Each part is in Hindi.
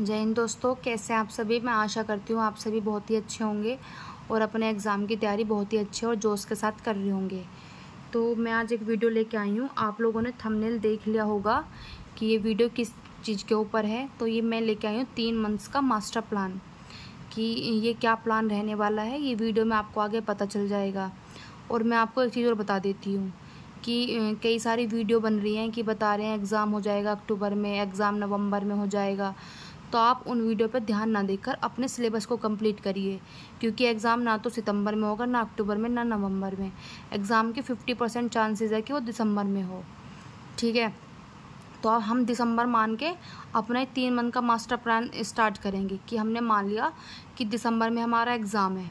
जय हिंद दोस्तों, कैसे हैं आप सभी। मैं आशा करती हूँ आप सभी बहुत ही अच्छे होंगे और अपने एग्ज़ाम की तैयारी बहुत ही अच्छे और जोश के साथ कर रहे होंगे। तो मैं आज एक वीडियो लेके आई हूँ। आप लोगों ने थंबनेल देख लिया होगा कि ये वीडियो किस चीज़ के ऊपर है। तो ये मैं लेके आई हूँ 3 मंथ्स का मास्टर प्लान, कि ये क्या प्लान रहने वाला है ये वीडियो में आपको आगे पता चल जाएगा। और मैं आपको एक चीज़ और बता देती हूँ कि कई सारी वीडियो बन रही हैं कि बता रहे हैं एग्ज़ाम हो जाएगा अक्टूबर में, एग्ज़ाम नवंबर में हो जाएगा। तो आप उन वीडियो पर ध्यान ना देकर अपने सिलेबस को कंप्लीट करिए, क्योंकि एग्ज़ाम ना तो सितंबर में होगा, ना अक्टूबर में, ना नवंबर में। एग्ज़ाम के 50% चांसेस है कि वो दिसंबर में हो। ठीक है, तो अब हम दिसंबर मान के अपना 3 मंथ का मास्टर प्लान स्टार्ट करेंगे कि हमने मान लिया कि दिसंबर में हमारा एग्ज़ाम है।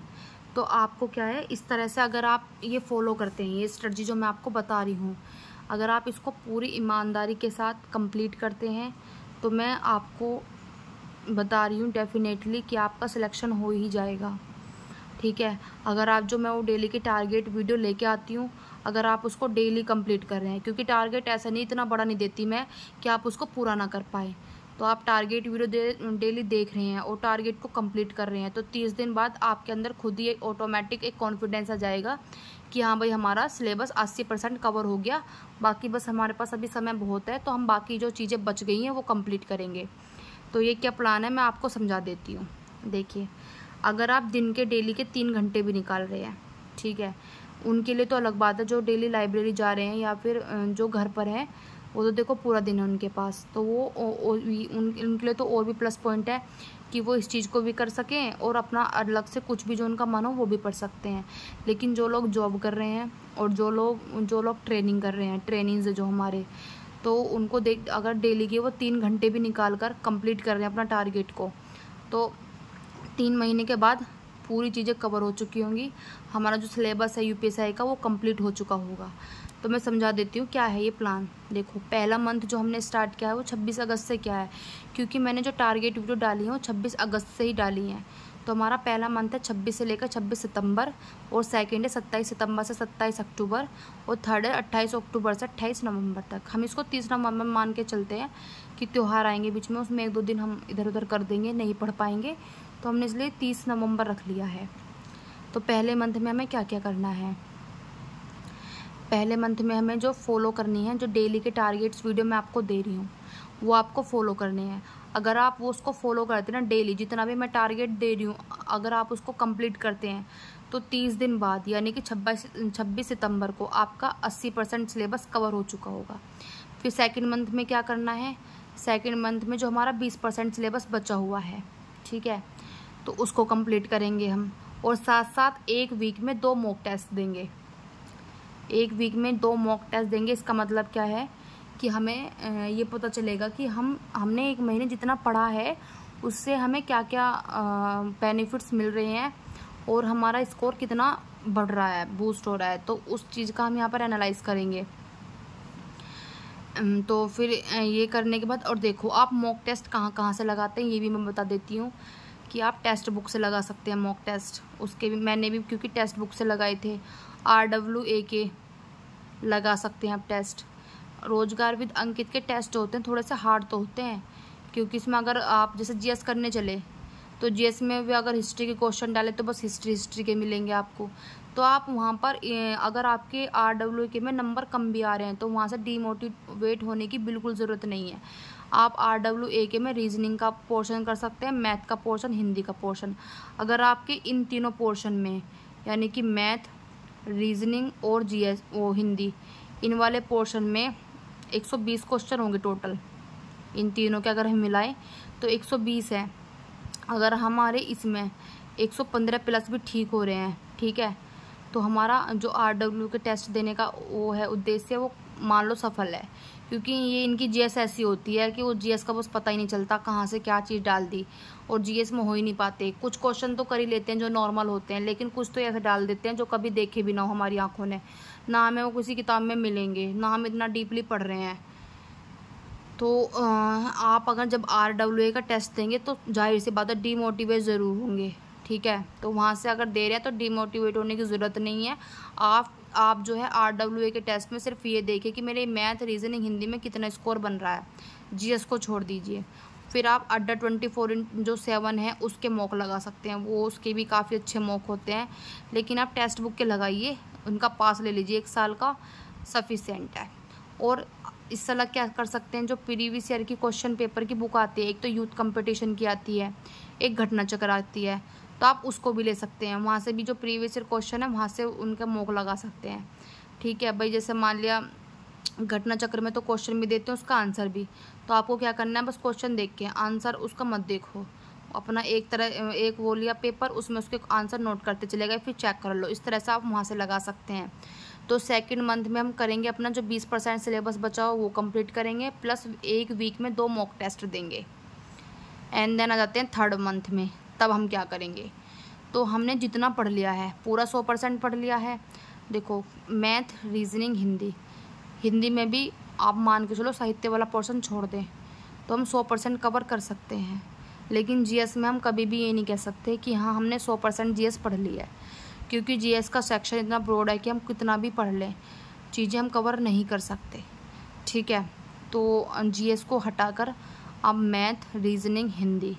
तो आपको क्या है, इस तरह से अगर आप ये फॉलो करते हैं, ये स्ट्रेटजी जो मैं आपको बता रही हूँ, अगर आप इसको पूरी ईमानदारी के साथ कंप्लीट करते हैं तो मैं आपको बता रही हूँ डेफिनेटली कि आपका सिलेक्शन हो ही जाएगा। ठीक है, अगर आप जो मैं वो डेली की टारगेट वीडियो लेके आती हूँ, अगर आप उसको डेली कंप्लीट कर रहे हैं, क्योंकि टारगेट ऐसा नहीं, इतना बड़ा नहीं देती मैं कि आप उसको पूरा ना कर पाए। तो आप टारगेट वीडियो डेली देख रहे हैं और टारगेट को कंप्लीट कर रहे हैं, तो 30 दिन बाद आपके अंदर खुद ही ऑटोमेटिक एक कॉन्फिडेंस आ जाएगा कि हाँ भाई, हमारा सिलेबस 80% कवर हो गया, बाकी बस हमारे पास अभी समय बहुत है, तो हम बाकी जो चीज़ें बच गई हैं वो कंप्लीट करेंगे। तो ये क्या प्लान है मैं आपको समझा देती हूँ। देखिए, अगर आप दिन के डेली के 3 घंटे भी निकाल रहे हैं, ठीक है, उनके लिए तो अलग बात है। जो डेली लाइब्रेरी जा रहे हैं या फिर जो घर पर हैं, वो तो देखो पूरा दिन है उनके पास, तो वो उनके लिए तो और भी प्लस पॉइंट है कि वो इस चीज़ को भी कर सकें और अपना अलग से कुछ भी जो उनका मन हो वो भी पढ़ सकते हैं। लेकिन जो लोग जॉब कर रहे हैं और जो लोग ट्रेनिंग कर रहे हैं, ट्रेनिंग्स जो हमारे, तो उनको देख, अगर डेली के वो 3 घंटे भी निकाल कर कंप्लीट कर रहे हैं अपना टारगेट को, तो 3 महीने के बाद पूरी चीज़ें कवर हो चुकी होंगी। हमारा जो सिलेबस है यूपीएससी का वो कंप्लीट हो चुका होगा। तो मैं समझा देती हूँ क्या है ये प्लान। देखो, पहला मंथ जो हमने स्टार्ट किया है वो 26 अगस्त से किया है, क्योंकि मैंने जो टारगेट वीडियो डाली है वो 26 अगस्त से ही डाली है। तो हमारा पहला मंथ है 26 से लेकर 26 सितंबर, और सेकेंड है 27 सितंबर से 27 अक्टूबर, और थर्ड है 28 अक्टूबर से 28 नवंबर तक। हम इसको 30 नवंबर मान के चलते हैं कि त्यौहार आएंगे बीच में, उसमें 1-2 दिन हम इधर उधर कर देंगे, नहीं पढ़ पाएंगे, तो हमने इसलिए 30 नवंबर रख लिया है। तो पहले मंथ में हमें क्या क्या करना है, पहले मंथ में हमें जो फॉलो करनी है, जो डेली के टारगेट्स वीडियो मैं आपको दे रही हूँ वो आपको फॉलो करने हैं। अगर आप वो उसको फॉलो करते हैं ना, डेली जितना भी मैं टारगेट दे रही हूँ, अगर आप उसको कंप्लीट करते हैं तो 30 दिन बाद यानी कि 26 सितंबर को आपका 80% सिलेबस कवर हो चुका होगा। फिर सेकेंड मंथ में क्या करना है, सेकेंड मंथ में जो हमारा 20% सिलेबस बचा हुआ है, ठीक है, तो उसको कंप्लीट करेंगे हम। और साथ साथ एक वीक में 2 मॉक टेस्ट देंगे, एक वीक में 2 मॉक टेस्ट देंगे। इसका मतलब क्या है कि हमें ये पता चलेगा कि हमने एक महीने जितना पढ़ा है उससे हमें क्या क्या बेनिफिट्स मिल रहे हैं और हमारा स्कोर कितना बढ़ रहा है, बूस्ट हो रहा है। तो उस चीज़ का हम यहाँ पर एनालाइज करेंगे। तो फिर ये करने के बाद, और देखो आप मॉक टेस्ट कहाँ कहाँ से लगाते हैं ये भी मैं बता देती हूँ कि आप टेक्स्ट बुक से लगा सकते हैं मॉक टेस्ट। उसके भी मैंने भी, क्योंकि टेक्स्ट बुक से लगाए थे। RWAK लगा सकते हैं आप टेस्ट। रोजगार विद अंकित के टेस्ट होते हैं, थोड़े से हार्ड तो होते हैं, क्योंकि इसमें अगर आप जैसे जीएस करने चले तो जीएस में भी अगर हिस्ट्री के क्वेश्चन डाले तो बस हिस्ट्री के मिलेंगे आपको। तो आप वहाँ पर अगर आपके RWAK में नंबर कम भी आ रहे हैं तो वहाँ से डीमोटिवेट होने की बिल्कुल ज़रूरत नहीं है। आप RWAK में रीजनिंग का पोर्शन कर सकते हैं, मैथ का पोर्शन, हिंदी का पोर्शन। अगर आपके इन तीनों पोर्शन में यानी कि मैथ, रीजनिंग और जीएस वो हिंदी, इन वाले पोर्शन में 120 क्वेश्चन होंगे टोटल, इन तीनों के अगर हम मिलाएं तो 120 है। अगर हमारे इसमें 115 प्लस भी ठीक हो रहे हैं, ठीक है, तो हमारा जो RW के टेस्ट देने का वो है उद्देश्य, वो मान लो सफल है। क्योंकि ये इनकी जीएस ऐसी होती है कि वो जीएस का बस पता ही नहीं चलता कहाँ से क्या चीज़ डाल दी, और जीएस में हो ही नहीं पाते। कुछ क्वेश्चन तो कर ही लेते हैं जो नॉर्मल होते हैं, लेकिन कुछ तो ऐसे डाल देते हैं जो कभी देखे भी ना हो हमारी आंखों ने, ना हमें वो किसी किताब में मिलेंगे, ना हम इतना डीपली पढ़ रहे हैं। तो आप अगर जब RWA का टेस्ट देंगे तो जाहिर सी बात है डीमोटिवेट ज़रूर होंगे, ठीक है। तो वहाँ से अगर दे रहे हैं तो डीमोटिवेट होने की ज़रूरत नहीं है। आप जो है RWA के टेस्ट में सिर्फ ये देखिए कि मेरे मैथ, रीजनिंग, हिंदी में कितना स्कोर बन रहा है, जीएस को छोड़ दीजिए। फिर आप अड्डा 24/7 है उसके मॉक लगा सकते हैं, वो उसके भी काफ़ी अच्छे मॉक होते हैं। लेकिन आप टेक्स्ट बुक के लगाइए, उनका पास ले लीजिए, 1 साल का सफिशिएंट है। और इससे अलग क्या कर सकते हैं, जो प्रीवियस ईयर की क्वेश्चन पेपर की बुक आती है, एक तो यूथ कंपटीशन की आती है, एक घटना चक्र आती है, तो आप उसको भी ले सकते हैं। वहाँ से भी जो प्रीवियस ईयर क्वेश्चन है वहाँ से उनका मॉक लगा सकते हैं। ठीक है भाई, जैसे मान लिया घटना चक्र में तो क्वेश्चन भी देते हैं, उसका आंसर भी, तो आपको क्या करना है, बस क्वेश्चन देख के आंसर उसका मत देखो, अपना एक वो लिया पेपर, उसमें उसके आंसर नोट करते चले गए, फिर चेक कर लो। इस तरह से आप वहाँ से लगा सकते हैं। तो सेकंड मंथ में हम करेंगे अपना जो 20% सिलेबस बचा हो वो कंप्लीट करेंगे, प्लस 1 वीक में 2 मॉक टेस्ट देंगे। एंड देन आ जाते हैं थर्ड मंथ में, तब हम क्या करेंगे, तो हमने जितना पढ़ लिया है पूरा 100% पढ़ लिया है। देखो मैथ, रीजनिंग, हिंदी में भी आप मान के चलो साहित्य वाला पोर्शन छोड़ दें तो हम 100% कवर कर सकते हैं। लेकिन जीएस में हम कभी भी ये नहीं कह सकते कि हाँ हमने 100% जीएस पढ़ लिया है, क्योंकि जीएस का सेक्शन इतना ब्रॉड है कि हम कितना भी पढ़ लें चीज़ें हम कवर नहीं कर सकते। ठीक है, तो जीएस को हटाकर अब मैथ, रीजनिंग, हिंदी,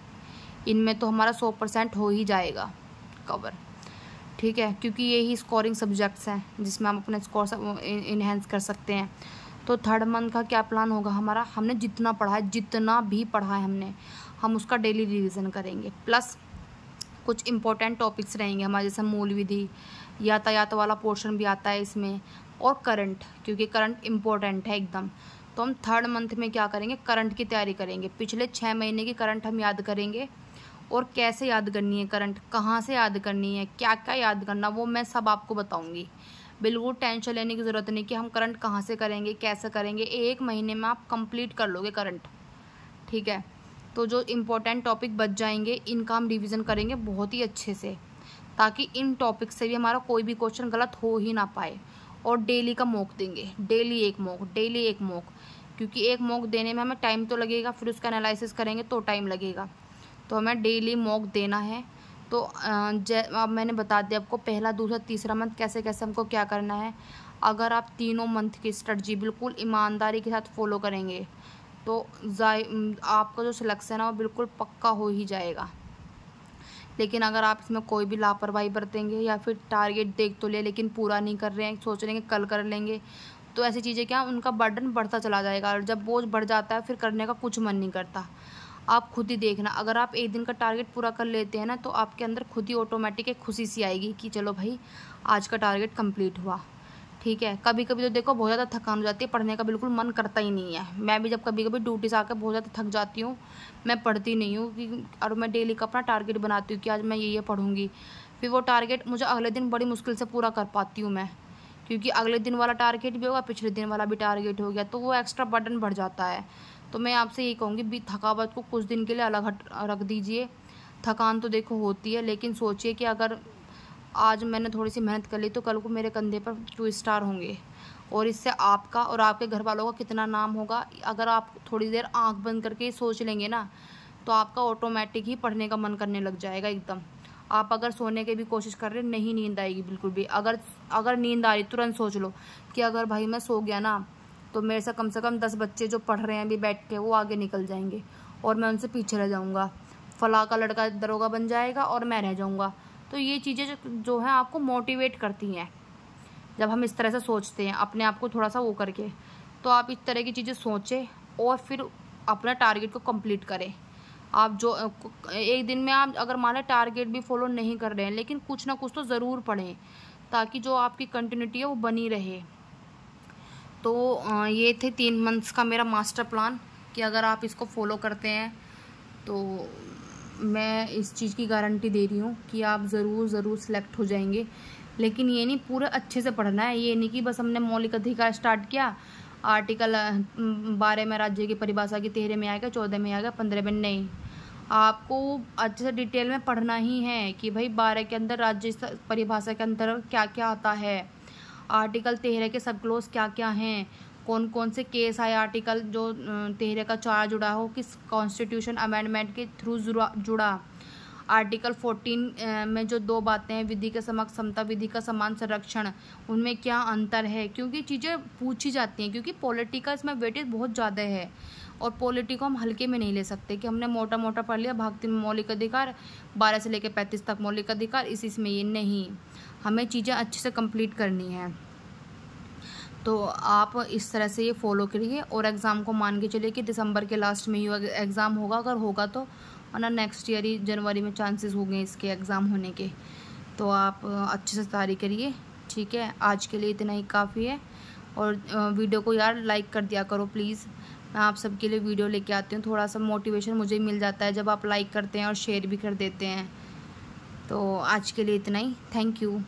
इनमें तो हमारा 100% हो ही जाएगा कवर। ठीक है, क्योंकि यही स्कोरिंग सब्जेक्ट्स हैं जिसमें हम अपने स्कोर इन्हेंस कर सकते हैं। तो थर्ड मंथ का क्या प्लान होगा हमारा, हमने जितना पढ़ा है, जितना भी पढ़ा है हमने, हम उसका डेली रिवीजन करेंगे। प्लस कुछ इंपॉर्टेंट टॉपिक्स रहेंगे हमारे, जैसे मूल विधि, यातायात वाला पोर्शन भी आता है इसमें, और करंट, क्योंकि करंट इम्पोर्टेंट है एकदम। तो हम थर्ड मंथ में क्या करेंगे, करंट की तैयारी करेंगे। पिछले 6 महीने की करंट हम याद करेंगे, और कैसे याद करनी है करंट, कहाँ से याद करनी है, क्या क्या याद करना, वो मैं सब आपको बताऊँगी। बिल्कुल टेंशन लेने की ज़रूरत नहीं कि हम करंट कहाँ से करेंगे, कैसे करेंगे। 1 महीने में आप कंप्लीट कर लोगे करंट। ठीक है, तो जो इम्पोर्टेंट टॉपिक बच जाएंगे इनका हम रिवीजन करेंगे बहुत ही अच्छे से, ताकि इन टॉपिक से भी हमारा कोई भी क्वेश्चन गलत हो ही ना पाए। और डेली का मॉक देंगे, डेली एक मॉक, क्योंकि एक मॉक देने में हमें टाइम तो लगेगा, फिर उसका एनालिसिस करेंगे तो टाइम लगेगा, तो हमें डेली मॉक देना है। तो अब मैंने बता दिया आपको पहला, दूसरा, तीसरा मंथ कैसे कैसे हमको क्या करना है। अगर आप तीनों मंथ की स्ट्रेटजी बिल्कुल ईमानदारी के साथ फॉलो करेंगे तो आपका जो सिलेक्शन है वो बिल्कुल पक्का हो ही जाएगा। लेकिन अगर आप इसमें कोई भी लापरवाही बरतेंगे या फिर टारगेट देख तो ले लेकिन पूरा नहीं कर रहे हैं, सोच रहे हैं कल कर लेंगे, तो ऐसी चीज़ें क्या, उनका बर्डन बढ़ता चला जाएगा, और जब बोझ बढ़ जाता है फिर करने का कुछ मन नहीं करता। आप खुद ही देखना, अगर आप एक दिन का टारगेट पूरा कर लेते हैं ना, तो आपके अंदर खुद ही ऑटोमेटिक एक खुशी सी आएगी कि चलो भाई आज का टारगेट कंप्लीट हुआ। ठीक है, कभी कभी तो देखो बहुत ज़्यादा थकान हो जाती है, पढ़ने का बिल्कुल मन करता ही नहीं है। मैं भी जब कभी कभी ड्यूटी से आकर बहुत ज़्यादा थक जाती हूँ, मैं पढ़ती नहीं हूँ कि, और मैं डेली का अपना टारगेट बनाती हूँ कि आज मैं ये पढ़ूँगी। फिर वो टारगेट मुझे अगले दिन बड़ी मुश्किल से पूरा कर पाती हूँ मैं, क्योंकि अगले दिन वाला टारगेट भी होगा, पिछले दिन वाला भी टारगेट हो गया, तो वो एक्स्ट्रा बर्डन बढ़ जाता है। तो मैं आपसे यही कहूँगी भी थकावट को कुछ दिन के लिए अलग रख दीजिए। थकान तो देखो होती है, लेकिन सोचिए कि अगर आज मैंने थोड़ी सी मेहनत कर ली तो कल को मेरे कंधे पर 2 स्टार होंगे, और इससे आपका और आपके घर वालों का कितना नाम होगा। अगर आप थोड़ी देर आंख बंद करके सोच लेंगे ना, तो आपका ऑटोमेटिक ही पढ़ने का मन करने लग जाएगा एकदम। आप अगर सोने की भी कोशिश कर रहे हैं, नहीं नींद आएगी बिल्कुल भी। अगर नींद आ रही तुरंत सोच लो कि अगर भाई मैं सो गया ना, तो मेरे से कम 10 बच्चे जो पढ़ रहे हैं अभी बैठ के, वो आगे निकल जाएंगे और मैं उनसे पीछे रह जाऊँगा। फलां का लड़का दरोगा बन जाएगा और मैं रह जाऊँगा। तो ये चीज़ें जो हैं आपको मोटिवेट करती हैं, जब हम इस तरह से सोचते हैं अपने आप को थोड़ा सा वो करके। तो आप इस तरह की चीज़ें सोचें और फिर अपना टारगेट को कंप्लीट करें। आप जो एक दिन में आप अगर मान लें टारगेट भी फॉलो नहीं कर रहे हैं, लेकिन कुछ ना कुछ तो ज़रूर पढ़ें, ताकि जो आपकी कंटिन्यूटी है वो बनी रहे। तो ये थे 3 मंथ्स का मेरा मास्टर प्लान, कि अगर आप इसको फॉलो करते हैं तो मैं इस चीज़ की गारंटी दे रही हूँ कि आप ज़रूर सिलेक्ट हो जाएंगे। लेकिन ये नहीं, पूरे अच्छे से पढ़ना है। ये नहीं कि बस हमने मौलिक अधिकार स्टार्ट किया, आर्टिकल 12 में राज्य की परिभाषा की 13 में आएगा, 14 में आएगा, 15 में नहीं। आपको अच्छे से डिटेल में पढ़ना ही है कि भाई 12 के अंदर राज्य परिभाषा के अंदर क्या क्या आता है, आर्टिकल 13 के सब क्लोज क्या क्या हैं, कौन कौन से केस आए, आर्टिकल जो 13 का 4 जुड़ा हो किस कॉन्स्टिट्यूशन अमेंडमेंट के थ्रू जुड़ा, आर्टिकल 14 में जो 2 बातें हैं, विधि के समक्ष समता, विधि का समान संरक्षण, उनमें क्या अंतर है। क्योंकि चीज़ें पूछी जाती हैं, क्योंकि पॉलिटी का इसमें वेटेज बहुत ज़्यादा है और पॉलिटी को हम हल्के में नहीं ले सकते कि हमने मोटा मोटा पढ़ लिया भागती में मौलिक अधिकार 12 से लेकर 35 तक मौलिक अधिकार इस में ये नहीं, हमें चीज़ें अच्छे से कंप्लीट करनी है। तो आप इस तरह से ये फॉलो करिए और एग्ज़ाम को मान के चलिए कि दिसंबर के लास्ट में ये एग्ज़ाम होगा, अगर होगा तो, वरना नेक्स्ट ईयर ही जनवरी में चांसेस हो गए इसके एग्ज़ाम होने के। तो आप अच्छे से तैयारी करिए, ठीक है। आज के लिए इतना ही काफ़ी है। और वीडियो को यार लाइक कर दिया करो प्लीज़, मैं आप सबके लिए वीडियो लेके आती हूँ, थोड़ा सा मोटिवेशन मुझे मिल जाता है जब आप लाइक करते हैं और शेयर भी कर देते हैं। तो आज के लिए इतना ही, थैंक यू।